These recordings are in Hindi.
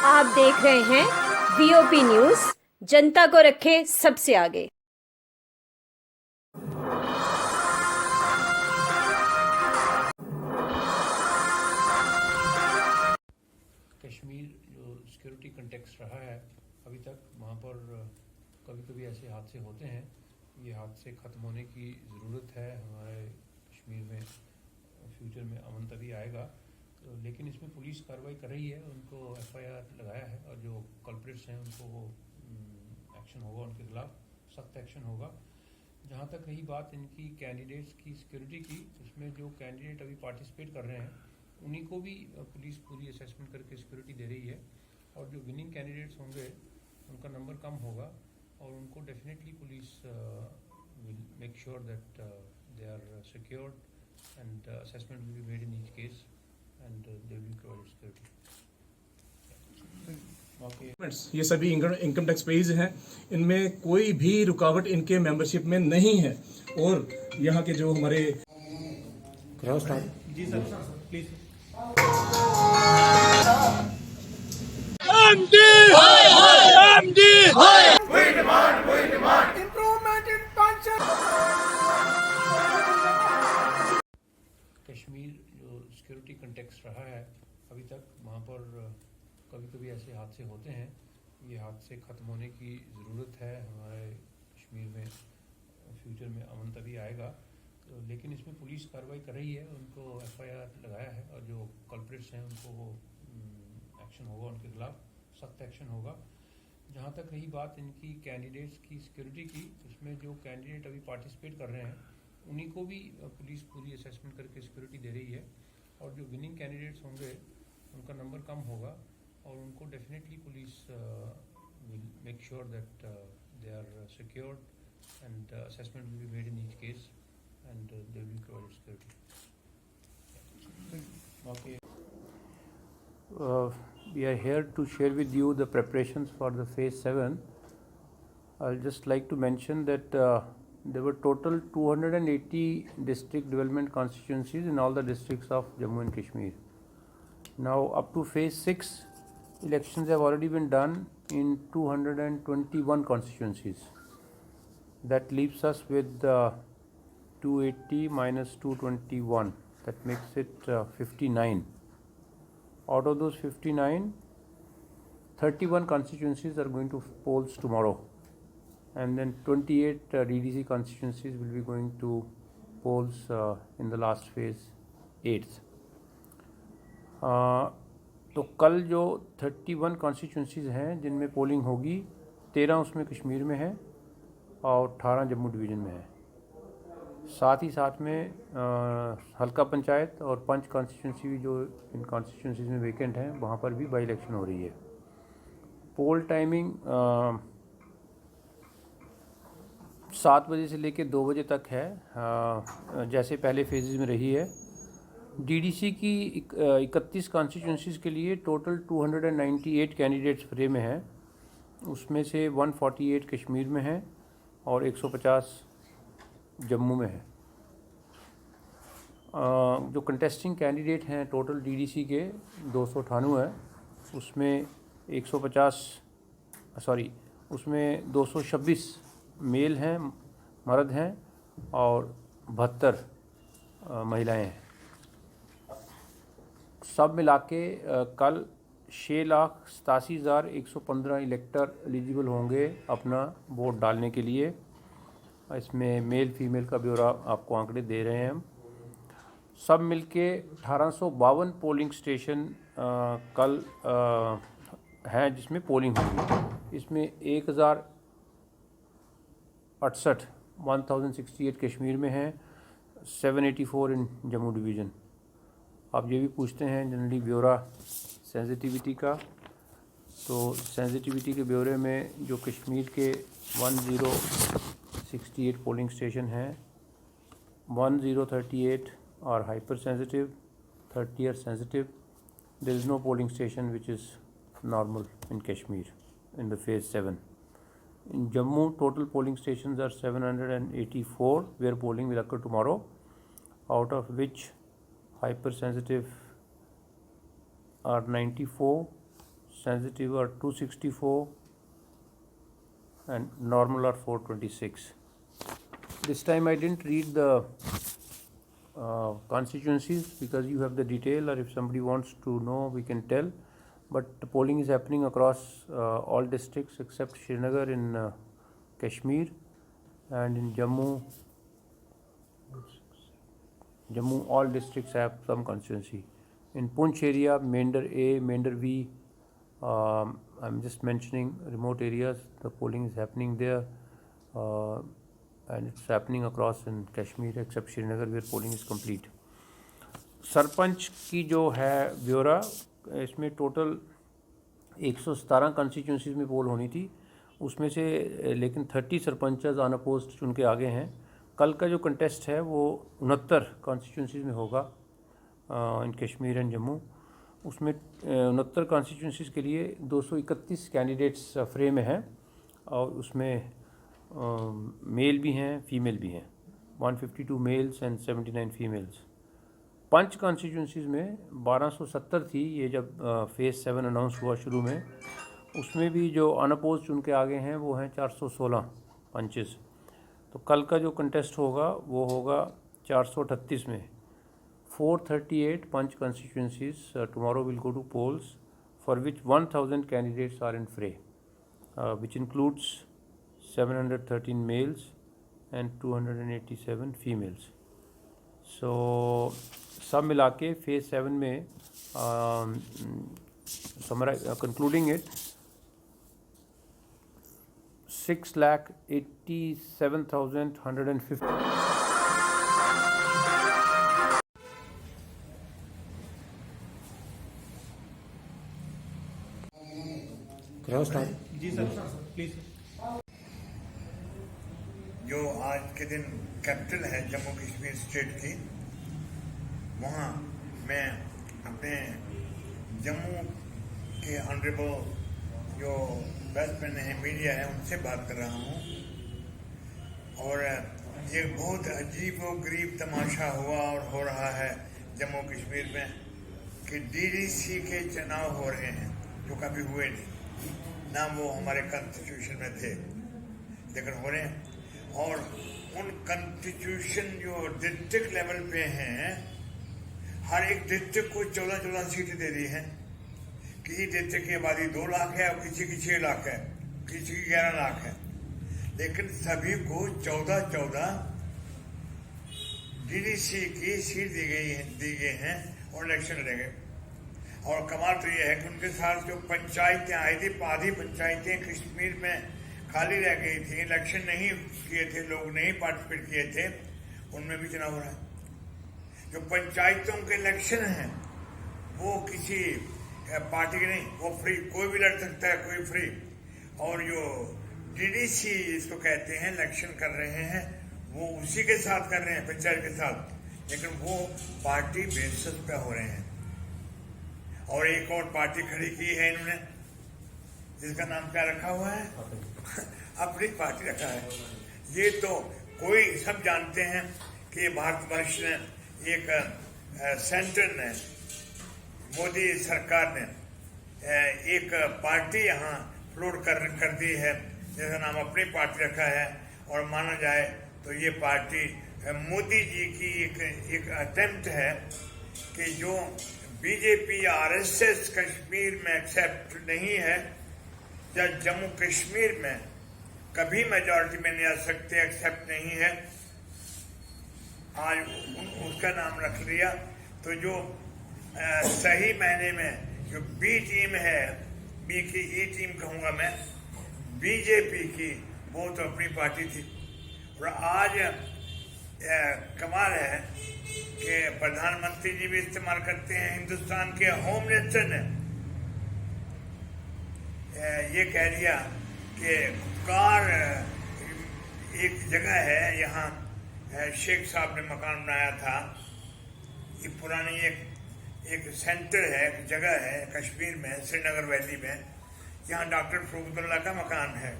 आप देख रहे हैं वीओपी न्यूज, जनता को रखे सबसे आगे। कश्मीर जो सिक्योरिटी कंटेक्स्ट रहा है अभी तक, वहाँ पर कभी कभी ऐसे हादसे होते हैं। ये हादसे ख़त्म होने की ज़रूरत है। हमारे कश्मीर में फ्यूचर में अमन तभी आएगा। तो लेकिन इसमें पुलिस कार्रवाई कर रही है, उनको एफआईआर लगाया है और जो कल्प्रिट्स हैं उनको एक्शन होगा, उनके खिलाफ सख्त एक्शन होगा। जहाँ तक रही बात इनकी कैंडिडेट्स की सिक्योरिटी की, उसमें जो कैंडिडेट अभी पार्टिसिपेट कर रहे हैं उन्हीं को भी पुलिस पूरी असेसमेंट करके सिक्योरिटी दे रही है। और जो विनिंग कैंडिडेट्स होंगे उनका नंबर कम होगा और उनको definitely police will make sure that they are secured and assessment will be made in each case and they will be provided security. ये सभी इनकम टैक्स पेज हैं, इनमें कोई भी रुकावट इनके मेंबरशिप में नहीं है। और यहाँ के जो हमारे जी सर प्लीज। कश्मीर जो सिक्योरिटी कंटेक्स्ट रहा है अभी तक, वहाँ पर कभी कभी ऐसे हादसे होते हैं। ये हादसे ख़त्म होने की ज़रूरत है। हमारे कश्मीर में फ्यूचर में अमन तभी आएगा। तो लेकिन इसमें पुलिस कार्रवाई कर रही है, उनको एफआईआर लगाया है और जो कल्प्रिट्स हैं उनको एक्शन होगा, उनके खिलाफ सख्त एक्शन होगा। जहाँ तक रही बात इनकी कैंडिडेट्स की सिक्योरिटी की, उसमें जो कैंडिडेट अभी पार्टिसिपेट कर रहे हैं उन्हीं को भी पुलिस पूरी असेसमेंट करके सिक्योरिटी दे रही है। और जो विनिंग कैंडिडेट्स होंगे उनका नंबर कम होगा और उनको definitely police will make sure that they are secured and assessment will be made in each case and they will be provided security. Okay. We are here to share with you the preparations for the phase 7. I'll just like to mention that there were total 280 district development constituencies in all the districts of Jammu and Kashmir. Now up to phase 6, elections have already been done in 221 constituencies. That leaves us with 280 minus 221, that makes it 59. Out of those 59, 31 constituencies are going to polls tomorrow, and then 28 DDC constituencies will be going to polls in the last phase 8th. तो कल जो 31 कॉन्स्टिट्यूंसीज़ हैं जिनमें पोलिंग होगी, 13 उसमें कश्मीर में है और 18 जम्मू डिवीज़न में है। साथ ही साथ में हल्का पंचायत और पंच कॉन्स्टिट्यूंसी भी जो इन कॉन्स्टिट्यूंसीज में वेकेंट हैं वहाँ पर भी बाई इलेक्शन हो रही है। पोल टाइमिंग 7 बजे से लेकर 2 बजे तक है, जैसे पहले फेजेस में रही है। डीडीसी की 31 कॉन्स्टिट्यूंसीज़ के लिए टोटल 298 कैंडिडेट्स फ्रे में हैं, उसमें से 148 कश्मीर में हैं और 150 जम्मू में है। जो कंटेस्टिंग कैंडिडेट हैं टोटल डीडीसी के 298 है, उसमें 226 मेल हैं, मर्द हैं और 72 महिलाएं हैं। सब मिला के कल 6,87,115 इलेक्टर एलिजिबल होंगे अपना वोट डालने के लिए। इसमें मेल फीमेल का ब्यौरा आपको आंकड़े दे रहे हैं हम। सब मिलके 1852 पोलिंग स्टेशन कल हैं जिसमें पोलिंग होगी। इसमें 1068 कश्मीर में हैं, 784 इन जम्मू डिवीज़न। आप ये भी पूछते हैं जनरली ब्यौरा सेंसिटिविटी का, तो सेंसिटिविटी के ब्यौरे में जो कश्मीर के 1068 पोलिंग स्टेशन हैं, 1038 are hypersensitive, 30 are sensitive. There is no polling station which is normal in Kashmir in the phase 7. In Jammu, total polling stations are 784 where polling will occur tomorrow, out of which hypersensitive are 94, sensitive are 264 and normal are 426. This time I didn't read the constituencies because you have the detail, or if somebody wants to know we can tell, but the polling is happening across all districts except Srinagar in Kashmir, and in Jammu all districts have some constituency. In Poonch area, Mender A, Mender V, I'm just mentioning remote areas, the polling is happening there, and it's happening across in Kashmir except Srinagar where polling is complete. Sarpanch की जो है ब्यौरा, इसमें टोटल 117 कंस्टिट्यूंसीज में पोल होनी थी, उसमें से लेकिन 30 सरपंचज अनअपोज्ड चुन के आगे हैं. कल का जो कंटेस्ट है वो 69 कॉन्स्टिट्यूंसीज में होगा इन कश्मीर एंड जम्मू. उसमें 69 कॉन्स्टिट्यूंसीज के लिए 231 कैंडिडेट्स फ्रेम में हैं, और उसमें मेल भी हैं फीमेल भी हैं, 152 मेल्स एंड 79 फीमेल्स. 5 कॉन्स्टिट्यूंसीज में 1270 थी ये जब फेज़ 7 अनाउंस हुआ शुरू में, उसमें भी जो अनअपोज चुन के आगे हैं वो हैं 416 पंचेस. तो कल का जो कंटेस्ट होगा वो होगा 438 में. 438 पंच constituencies tomorrow will go to polls, for which 1000 candidates are in fray, which includes 713 males and 287 females. So सब मिला के फेज़ 7 में concluding it, 6,87,150. जी सर, प्लीज. जो आज के दिन कैपिटल है जम्मू कश्मीर स्टेट की, वहाँ मैं अपने जम्मू के ऑनरेबल जो बैट्समैन हैं, मीडिया है, उनसे बात कर रहा हूँ. और ये बहुत अजीब व गरीब तमाशा हुआ और हो रहा है जम्मू कश्मीर में कि डीडीसी के चुनाव हो रहे हैं जो कभी हुए नहीं, ना वो हमारे कॉन्स्टिट्यूशन में थे, लेकिन हो रहे हैं. और उन कॉन्स्टिट्यूशन जो डिस्ट्रिक्ट लेवल पे हैं, हर एक डिस्ट्रिक्ट को 14-14 सीटें दे दी हैं. किसी डिस्ट्रिक्ट की आबादी 2 लाख है और किसी की 6 लाख है, किसी की 11 लाख है, लेकिन सभी को 14-14 डीडीसी की सीट दी गई हैं और इलेक्शन लड़ेंगे. और कमाल तो ये है कि उनके साथ जो पंचायतें आई थी, आधी पंचायतें कश्मीर में खाली रह गई थी, इलेक्शन नहीं किए थे, लोग नहीं पार्टिसिपेट किए थे, उनमें भी चुनाव हो रहा है. जो पंचायतों के इलेक्शन हैं वो किसी पार्टी के नहीं, वो फ्री, कोई भी लड़ सकता है, कोई फ्री. और जो डीडीसी इसको कहते हैं इलेक्शन कर रहे हैं, वो उसी के साथ कर रहे हैं, पंचायत के साथ, लेकिन वो पार्टी बेसिस पे हो रहे हैं. और एक और पार्टी खड़ी की है इन्होंने, जिसका नाम क्या रखा हुआ है? अपनी पार्टी रखा है. ये तो कोई सब जानते हैं कि भारतवर्ष ने एक सेंटर ने, मोदी सरकार ने एक पार्टी यहाँ फ्लोट कर दी है जिसका नाम अपनी पार्टी रखा है. और माना जाए तो ये पार्टी मोदी जी की एक अटेम्प्ट है कि जो बीजेपी आरएसएस कश्मीर में एक्सेप्ट नहीं है, या जम्मू कश्मीर में कभी मेजॉरिटी में नहीं आ सकते, एक्सेप्ट नहीं है, आज उसका नाम रख लिया. तो जो सही मायने में जो बी टीम है, बी की ई टीम कहूँगा मैं, बीजेपी की, वो तो अपनी पार्टी थी. और आज कमाल है कि प्रधानमंत्री जी भी इस्तेमाल करते हैं, हिंदुस्तान के होम मिनिस्टर ने ये कह दिया कि कार एक जगह है यहाँ, शेख साहब ने मकान बनाया था, ये पुरानी एक सेंटर है, एक जगह है कश्मीर में, श्रीनगर वैली में, यहाँ डॉक्टर फरूखुल्लाह का मकान है.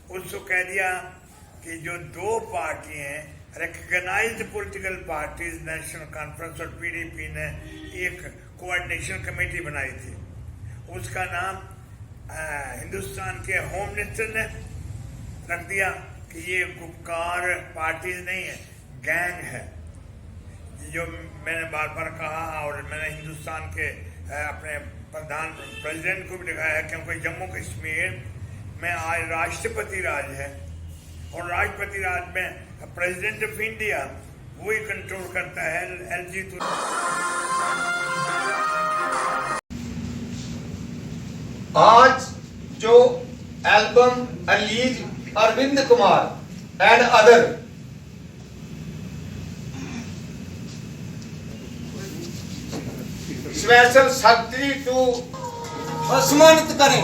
उसको कह दिया कि जो 2 पार्टियां recognised political parties, National Conference और पीडीपी ने एक कोऑर्डिनेशन कमेटी बनाई थी, उसका नाम हिंदुस्तान के होम मिनिस्टर ने रख दिया कि ये गुपकार पार्टीज नहीं है, गैंग है। जो मैंने बार बार कहा और मैंने हिंदुस्तान के अपने प्रेसिडेंट को भी दिखाया है, क्योंकि जम्मू कश्मीर में आज राष्ट्रपति राज है और राष्ट्रपति राज में प्रेसिडेंट ऑफ इंडिया वही कंट्रोल करता है। एलजी तो आज जो एल्बम अलीज Arvind Kumar and other special शक्ति टू सम्मानित करें,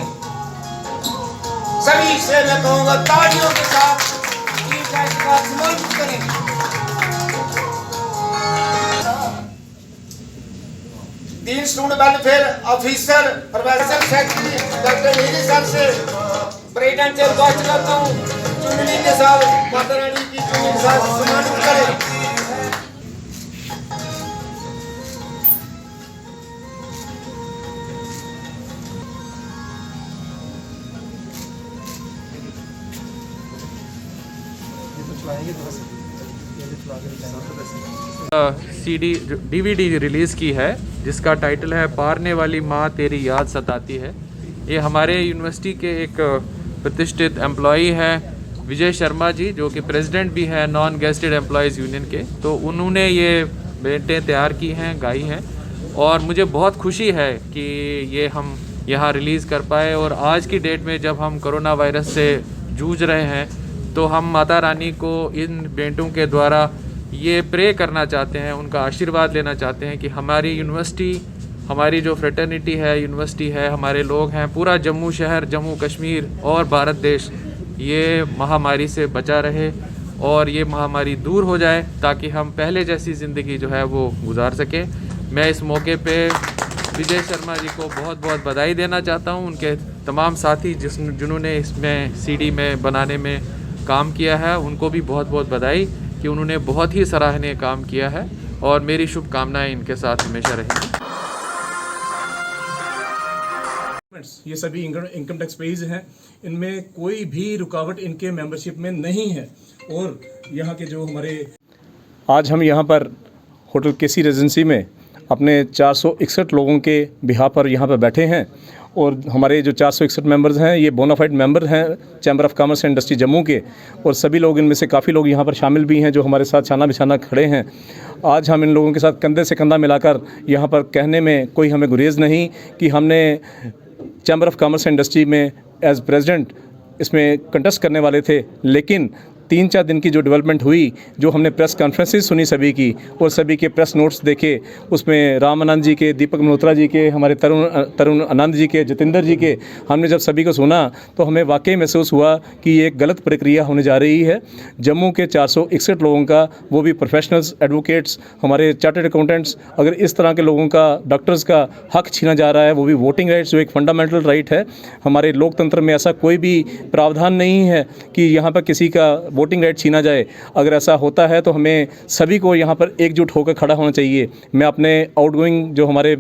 सभी से मैं कहूंगा तालियों के साथ सम्मानित करें। तीन student welfare officer professor secretary doctor नीली सर से प्रेसिडेंट से रिक्वेस्ट करता हूँ चुनरी के साथ माता रानी की चुनरी के साथ सम्मानित करें। DVD रिलीज़ की है जिसका टाइटल है पारने वाली माँ तेरी याद सताती है। ये हमारे यूनिवर्सिटी के एक प्रतिष्ठित एम्प्लॉई हैं विजय शर्मा जी, जो कि प्रेसिडेंट भी हैं नॉन गेस्टेड एम्प्लॉयज़ यूनियन के। तो उन्होंने ये बेटें तैयार की हैं, गाई हैं, और मुझे बहुत खुशी है कि ये हम यहाँ रिलीज़ कर पाए। और आज की डेट में जब हम कोरोना वायरस से जूझ रहे हैं तो हम माता रानी को इन बेटों के द्वारा ये प्रे करना चाहते हैं, उनका आशीर्वाद लेना चाहते हैं कि हमारी यूनिवर्सिटी, हमारी जो फ्रेटर्निटी है, यूनिवर्सिटी है, हमारे लोग हैं, पूरा जम्मू शहर, जम्मू कश्मीर और भारत देश ये महामारी से बचा रहे और ये महामारी दूर हो जाए ताकि हम पहले जैसी ज़िंदगी जो है वो गुजार सकें। मैं इस मौके पे विजय शर्मा जी को बहुत बहुत बधाई देना चाहता हूँ, उनके तमाम साथी जिन्होंने इसमें CD में बनाने में काम किया है, उनको भी बहुत बहुत बधाई कि उन्होंने बहुत ही सराहनीय काम किया है और मेरी शुभकामनाएं इनके साथ हमेशा रहेंगी। ये सभी इनकम टैक्स पेज हैं, इनमें कोई भी रुकावट इनके मेंबरशिप में नहीं है। और यहाँ के जो हमारे आज हम यहाँ पर होटल केसी रेजेंसी में अपने 461 लोगों के बिहाफ पर यहाँ पर बैठे हैं और हमारे जो 461 मेंबर्स हैं ये बोनाफाइड मेंबर हैं chamber of commerce and industry Jammu के, और सभी लोग इनमें से काफ़ी लोग यहाँ पर शामिल भी हैं जो हमारे साथ छाना बिछाना खड़े हैं। आज हम इन लोगों के साथ कंधे से कंधा मिलाकर यहाँ पर कहने में कोई हमें गुरेज नहीं कि हमने chamber of commerce and industry में एज प्रेसिडेंट इसमें कंटेस्ट करने वाले थे, लेकिन 3-4 दिन की जो डेवलपमेंट हुई, जो हमने प्रेस कॉन्फ्रेंसेस सुनी सभी की और सभी के प्रेस नोट्स देखे, उसमें राम आनंद जी के, दीपक मल्होत्रा जी के, हमारे तरुण आनंद जी के, जितेंद्र जी के, हमने जब सभी को सुना तो हमें वाकई महसूस हुआ कि ये एक गलत प्रक्रिया होने जा रही है। जम्मू के 461 लोगों का, वो भी प्रोफेशनल्स, एडवोकेट्स, हमारे चार्टर्ड अकाउंटेंट्स, अगर इस तरह के लोगों का, डॉक्टर्स का हक छीना जा रहा है, वो भी वोटिंग राइट्स जो एक फंडामेंटल राइट है। हमारे लोकतंत्र में ऐसा कोई भी प्रावधान नहीं है कि यहाँ पर किसी का वोटिंग राइट छीना जाए। अगर ऐसा होता है तो हमें सभी को यहाँ पर एकजुट होकर खड़ा होना चाहिए। मैं अपने आउटगोइंग जो हमारे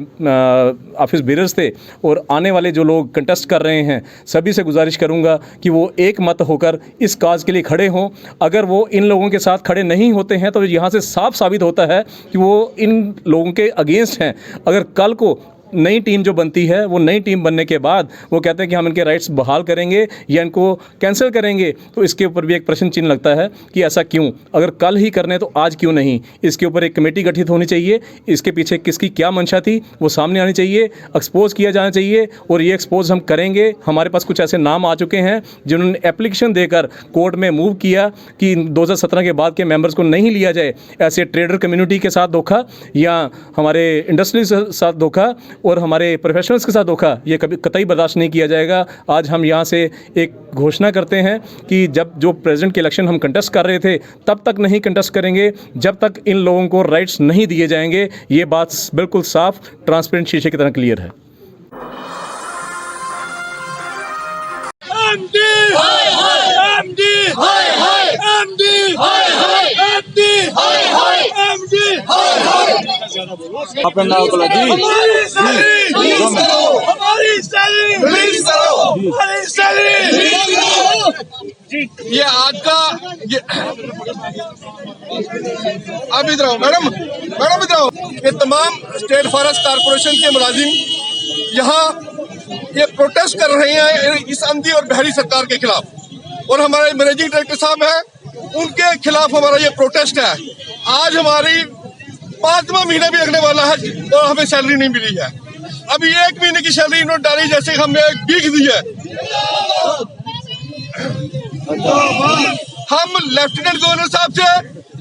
ऑफिस बेरर्स थे और आने वाले जो लोग कंटेस्ट कर रहे हैं, सभी से गुजारिश करूँगा कि वो एक मत होकर इस काज के लिए खड़े हों। अगर वो इन लोगों के साथ खड़े नहीं होते हैं तो यहाँ से साफ साबित होता है कि वो इन लोगों के अगेंस्ट हैं। अगर कल को नई टीम जो बनती है, वो नई टीम बनने के बाद वो कहते हैं कि हम इनके राइट्स बहाल करेंगे या इनको कैंसिल करेंगे, तो इसके ऊपर भी एक प्रश्न चिन्ह लगता है कि ऐसा क्यों? अगर कल ही करने तो आज क्यों नहीं? इसके ऊपर एक कमेटी गठित होनी चाहिए, इसके पीछे किसकी क्या मंशा थी वो सामने आनी चाहिए, एक्सपोज किया जाना चाहिए और ये एक्सपोज हम करेंगे। हमारे पास कुछ ऐसे नाम आ चुके हैं जिन्होंने एप्लीकेशन देकर कोर्ट में मूव किया कि 2017 के बाद के मेंबर्स को नहीं लिया जाए। ऐसे ट्रेडर कम्युनिटी के साथ धोखा या हमारे इंडस्ट्री के साथ धोखा और हमारे प्रोफेशनल्स के साथ धोखा, ये कभी कतई बर्दाश्त नहीं किया जाएगा। आज हम यहाँ से एक घोषणा करते हैं कि जब जो प्रेसिडेंट के इलेक्शन हम कंटेस्ट कर रहे थे तब तक नहीं कंटेस्ट करेंगे जब तक इन लोगों को राइट्स नहीं दिए जाएंगे। ये बात बिल्कुल साफ, ट्रांसपेरेंट शीशे की तरह क्लियर है। अपना नाम बोला जी। रिलीज करो। ये आज का ये अब इधर आओ मैडम इधर आओ। ये तमाम स्टेट फॉरेस्ट कारपोरेशन के मुलाजिम यहाँ ये प्रोटेस्ट कर रहे हैं इस अंधी और बहरी सरकार के खिलाफ, और हमारे मैनेजिंग डायरेक्टर साहब हैं उनके खिलाफ हमारा ये प्रोटेस्ट है। आज हमारी 5वां महीना भी लगने वाला है और हमें सैलरी नहीं मिली है। अभी 1 महीने की सैलरी इन्होंने डाली जैसे हमें एक भीख दी है। हम लेफ्टिनेंट गवर्नर साहब से,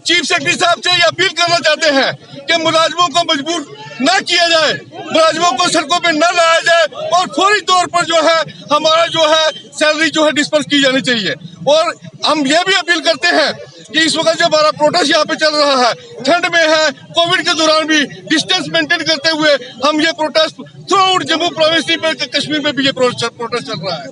चीफ सेक्रेटरी साहब से ये अपील करना चाहते हैं कि मुलाजमों को मजबूर न किया जाए, मुलाजमों को सड़कों पे न लाया जाए और फौरी तौर पर जो है हमारा जो है सैलरी जो है डिस्पर्स की जानी चाहिए। और हम ये भी अपील करते हैं कि इस वक्त जो हमारा प्रोटेस्ट यहाँ पे चल रहा है, ठंड में है, कोविड के दौरान भी डिस्टेंस मेंटेन करते हुए हम ये protest through out Jammu province में, कश्मीर में भी ये प्रोटेस्ट चल रहा है।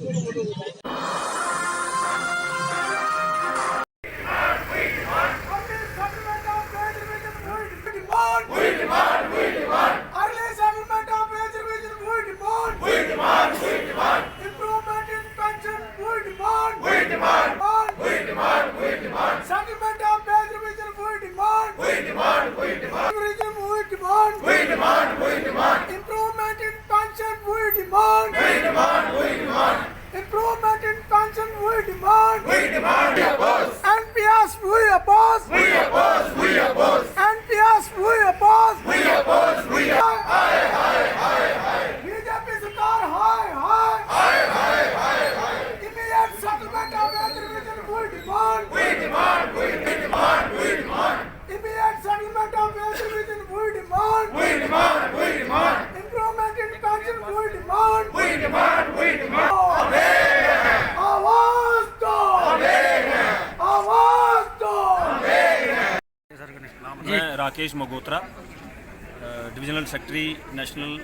मैं Rakesh Magotra, divisional secretary national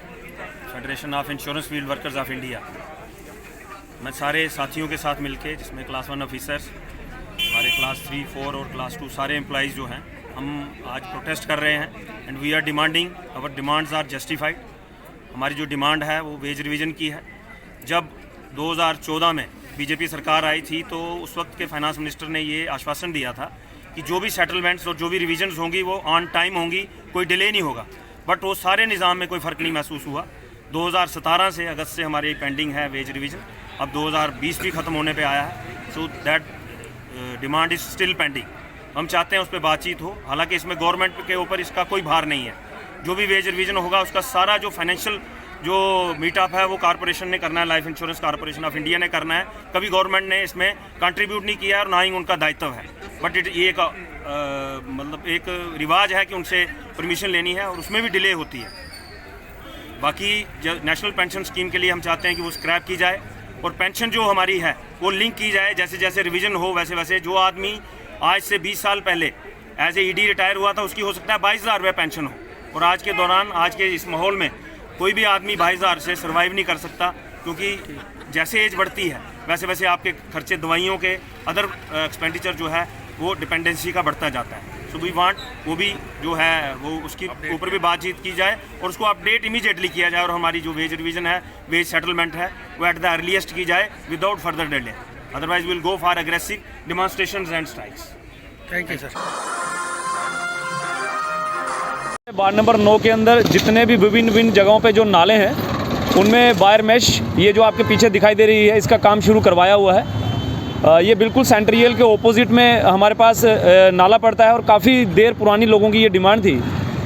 federation of insurance field workers of India. मैं सारे साथियों के साथ मिलके, जिसमें क्लास 1 ऑफिसर्स, हमारे क्लास 3, 4 और क्लास 2 सारे एम्प्लॉइज़ जो हैं, हम आज प्रोटेस्ट कर रहे हैं and we are demanding, our demands are justified. हमारी जो डिमांड है वो वेज रिवीजन की है। जब 2014 में बीजेपी सरकार आई थी तो उस वक्त के फाइनेंस मिनिस्टर ने ये आश्वासन दिया था कि जो भी सेटलमेंट्स और जो भी रिवीजन्स होंगी वो ऑन टाइम होंगी, कोई डिले नहीं होगा। बट वो सारे निज़ाम में कोई फ़र्क नहीं महसूस हुआ। 2017 से अगस्त से हमारी पेंडिंग है वेज रिवीजन, अब 2020 भी ख़त्म होने पे आया है। So that demand is still pending. हम चाहते हैं उस पर बातचीत हो। हालांकि इसमें गवर्नमेंट के ऊपर इसका कोई भार नहीं है। जो भी वेज रिवीजन होगा उसका सारा जो फाइनेंशियल जो मीटअप है वो कॉरपोरेशन ने करना है, life insurance corporation of India ने करना है। कभी गवर्नमेंट ने इसमें कंट्रीब्यूट नहीं किया और ना ही उनका दायित्व है। बट ये एक मतलब एक रिवाज है कि उनसे परमिशन लेनी है और उसमें भी डिले होती है। बाकी जो नेशनल पेंशन स्कीम के लिए हम चाहते हैं कि वो स्क्रैप की जाए और पेंशन जो हमारी है वो लिंक की जाए। जैसे जैसे रिवीजन हो वैसे वैसे जो आदमी आज से 20 साल पहले एज ए ईडी रिटायर हुआ था उसकी हो सकता है 22,000 रुपये पेंशन हो, और आज के दौरान आज के इस माहौल में कोई भी आदमी 22,000 से सर्वाइव नहीं कर सकता, क्योंकि जैसे एज बढ़ती है वैसे वैसे आपके खर्चे, दवाइयों के अदर एक्सपेंडिचर जो है वो डिपेंडेंसी का बढ़ता जाता है। सो वी वांट वो भी जो है वो उसकी ऊपर भी बातचीत की जाए और उसको अपडेट इमीडिएटली किया जाए, और हमारी जो वेज रिवीजन है, वेज सेटलमेंट है, वो एट द अर्लीस्ट की जाए without further delay. Otherwise will go for aggressive demonstrations and strikes. Thank you sir. Ward number 9 के अंदर जितने भी विभिन्न जगहों पे जो नाले हैं उनमें वायर मैश, ये जो आपके पीछे दिखाई दे रही है, इसका काम शुरू करवाया हुआ है। ये बिल्कुल सेंट्रियल के ऑपोजिट में हमारे पास नाला पड़ता है, और काफ़ी देर पुरानी लोगों की ये डिमांड थी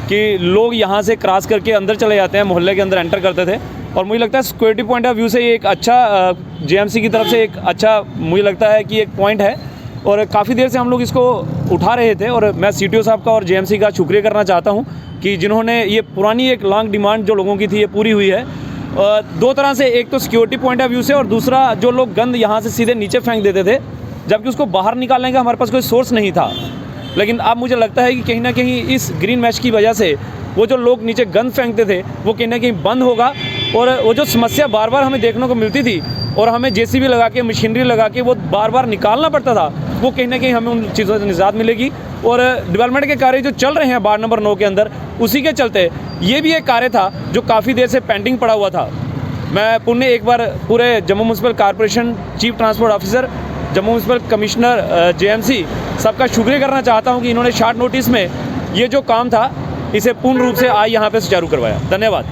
कि लोग यहाँ से क्रॉस करके अंदर चले जाते हैं, मोहल्ले के अंदर एंटर करते थे। और मुझे लगता है सिक्योरिटी पॉइंट ऑफ व्यू से ये एक अच्छा जेएमसी की तरफ से एक अच्छा मुझे लगता है कि एक पॉइंट है, और काफ़ी देर से हम लोग इसको उठा रहे थे। और मैं सीटीओ साहब का और जेएमसी का शुक्रिया करना चाहता हूँ कि जिन्होंने ये पुरानी एक लॉन्ग डिमांड जो लोगों की थी ये पूरी हुई है। दो तरह से, एक तो सिक्योरिटी पॉइंट ऑफ व्यू से, और दूसरा जो लोग गंद यहाँ से सीधे नीचे फेंक देते थे, जबकि उसको बाहर निकालने का हमारे पास कोई सोर्स नहीं था। लेकिन अब मुझे लगता है कि कहीं ना कहीं इस ग्रीन मैश की वजह से वो जो लोग नीचे गंद फेंकते थे वो कहीं ना कहीं बंद होगा, और वो जो समस्या बार बार हमें देखने को मिलती थी और हमें जेसीबी लगा के, मशीनरी लगा के वो बार बार निकालना पड़ता था, वो कहीं ना कहीं हमें उन चीज़ों से निजात मिलेगी। और डेवलपमेंट के कार्य जो चल रहे हैं वार्ड नंबर 9 के अंदर, उसी के चलते ये भी एक कार्य था जो काफ़ी देर से पेंडिंग पड़ा हुआ था। मैं पुण्य एक बार पूरे Jammu municipal corporation chief transport officer, Jammu municipal commissioner JMC सबका शुक्रिया करना चाहता हूं कि इन्होंने शॉर्ट नोटिस में ये जो काम था इसे पूर्ण रूप से आज यहाँ पे सुचारू करवाया। धन्यवाद।